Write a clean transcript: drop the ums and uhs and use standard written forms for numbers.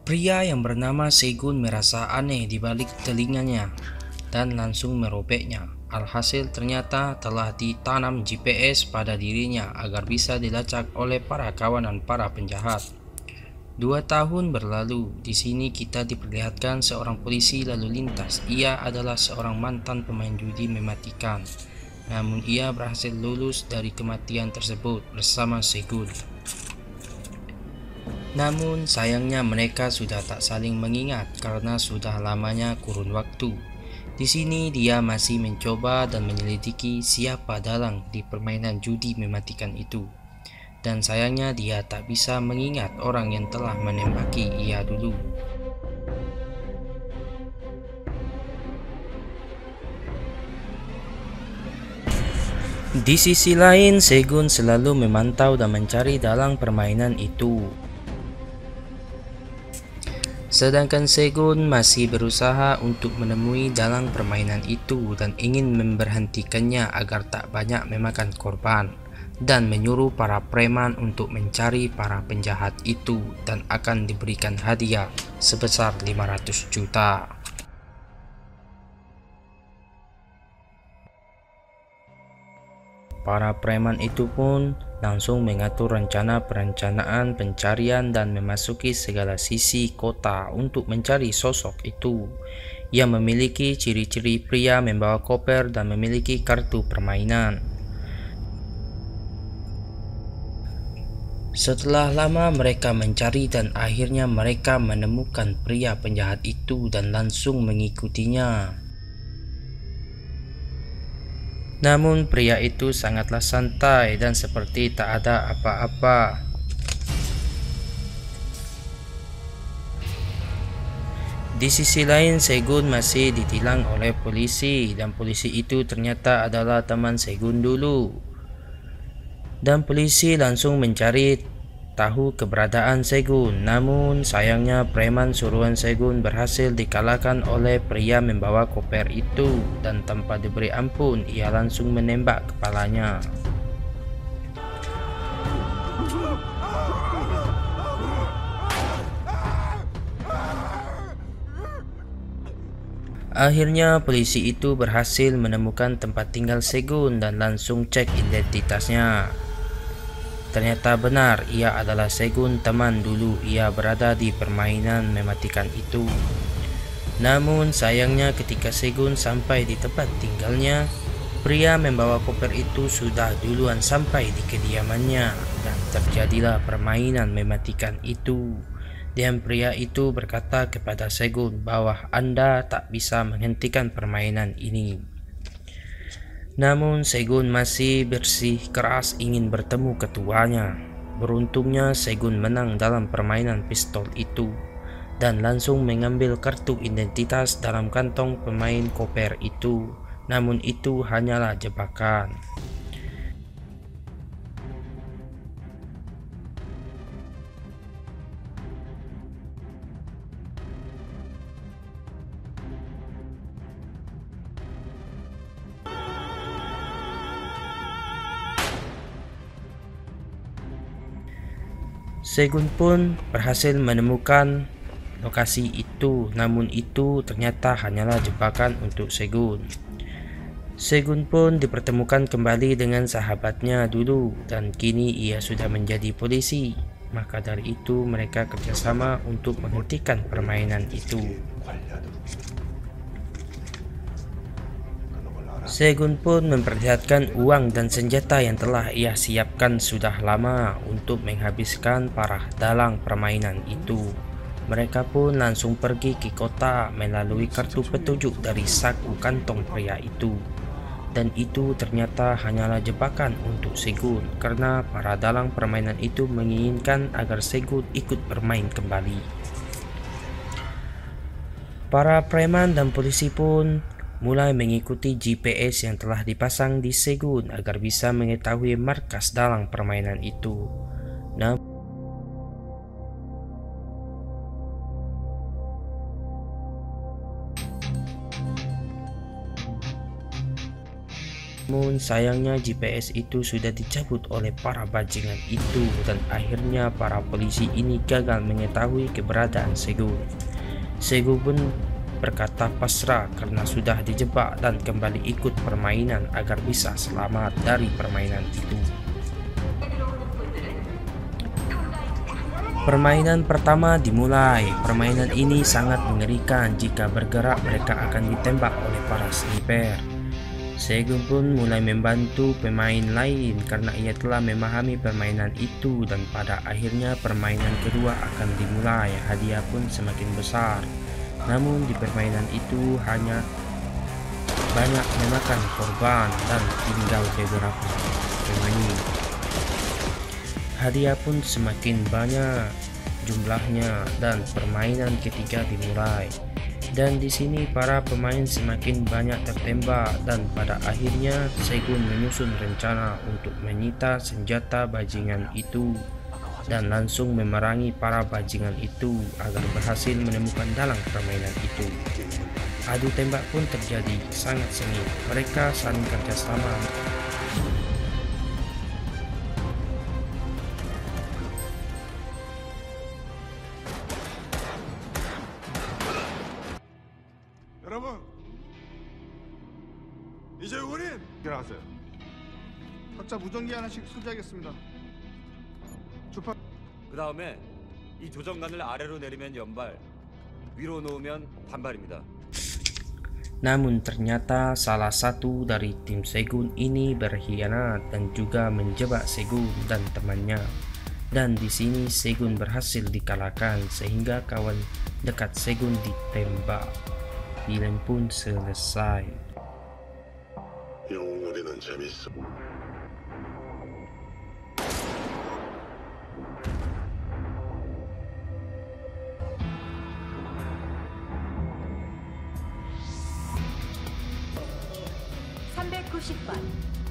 Pria yang bernama Segun merasa aneh di balik telinganya dan langsung merobeknya. Alhasil ternyata telah ditanam GPS pada dirinya agar bisa dilacak oleh para kawanan para penjahat. 2 tahun berlalu. Di sini kita diperlihatkan seorang polisi lalu lintas. Ia adalah seorang mantan pemain judi mematikan. Namun ia berhasil lulus dari kematian tersebut bersama Segun. Namun sayangnya mereka sudah tak saling mengingat karena sudah lamanya kurun waktu. Di sini dia masih mencoba dan menyelidiki siapa dalang di permainan judi mematikan itu. Dan sayangnya dia tak bisa mengingat orang yang telah menembaki ia dulu. Di sisi lain, Segun selalu memantau dan mencari dalang permainan itu. Sedangkan Segun masih berusaha untuk menemui dalang permainan itu dan ingin memberhentikannya agar tak banyak memakan korban, dan menyuruh para preman untuk mencari para penjahat itu dan akan diberikan hadiah sebesar 500 juta. Para preman itu pun langsung mengatur rencana perencanaan pencarian dan memasuki segala sisi kota untuk mencari sosok itu yang memiliki ciri-ciri pria membawa koper dan memiliki kartu permainan. Setelah lama mereka mencari dan akhirnya mereka menemukan pria penjahat itu dan langsung mengikutinya. Namun pria itu sangatlah santai dan seperti tak ada apa-apa. Di sisi lain, Segun masih ditilang oleh polisi dan polisi itu ternyata adalah teman Segun dulu. Dan polisi langsung mencari tahu keberadaan Segun. Namun sayangnya preman suruhan Segun berhasil dikalahkan oleh pria membawa koper itu dan tanpa diberi ampun ia langsung menembak kepalanya. Akhirnya polisi itu berhasil menemukan tempat tinggal Segun dan langsung cek identitasnya. Ternyata benar, ia adalah Segun, teman dulu ia berada di permainan mematikan itu. Namun sayangnya ketika Segun sampai di tempat tinggalnya, pria membawa koper itu sudah duluan sampai di kediamannya dan terjadilah permainan mematikan itu. Dan pria itu berkata kepada Segun bahwa Anda tak bisa menghentikan permainan ini. Namun Segun masih bersikeras ingin bertemu ketuanya. Beruntungnya Segun menang dalam permainan pistol itu dan langsung mengambil kartu identitas dalam kantong pemain koper itu. Namun itu hanyalah jebakan. Segun pun berhasil menemukan lokasi itu, namun itu ternyata hanyalah jebakan untuk Segun. Segun pun dipertemukan kembali dengan sahabatnya dulu dan kini ia sudah menjadi polisi. Maka dari itu mereka kerjasama untuk menghentikan permainan itu. Segun pun memperlihatkan uang dan senjata yang telah ia siapkan sudah lama untuk menghabiskan para dalang permainan itu. Mereka pun langsung pergi ke kota melalui kartu petunjuk dari saku kantong pria itu. Dan itu ternyata hanyalah jebakan untuk Segun karena para dalang permainan itu menginginkan agar Segun ikut bermain kembali. Para preman dan polisi pun mulai mengikuti GPS yang telah dipasang di Segun agar bisa mengetahui markas dalang permainan itu. Namun sayangnya GPS itu sudah dicabut oleh para bajingan itu dan akhirnya para polisi ini gagal mengetahui keberadaan Segun. Segun pun berkata pasrah karena sudah dijebak dan kembali ikut permainan agar bisa selamat dari permainan itu. Permainan pertama dimulai. Permainan ini sangat mengerikan. Jika bergerak mereka akan ditembak oleh para sniper. Segun pun mulai membantu pemain lain karena ia telah memahami permainan itu dan pada akhirnya permainan kedua akan dimulai. Hadiah pun semakin besar. Namun di permainan itu hanya banyak memakan korban dan tinggal beberapa pemain. Hadiah pun semakin banyak jumlahnya dan permainan ketiga dimulai. Dan di sini para pemain semakin banyak tertembak dan pada akhirnya Segun menyusun rencana untuk menyita senjata bajingan itu dan langsung memerangi para bajingan itu agar berhasil menemukan dalang permainan itu. Adu tembak pun terjadi sangat sengit. Mereka saling kerjasama. 여러분, 이제 우린 일어나세요. 각자 무전기 하나씩 소지하겠습니다. 주파. 그 다음에 이 조정관을 아래로 내리면 연발, 위로 놓으면 단발입니다. Namun ternyata salah satu dari tim Segun ini berkhianat dan juga menjebak Segun dan temannya. Dan di sini Segun berhasil dikalahkan sehingga kawan dekat Segun ditembak. Film pun selesai. 영웅놀이는 재밌어. (390번)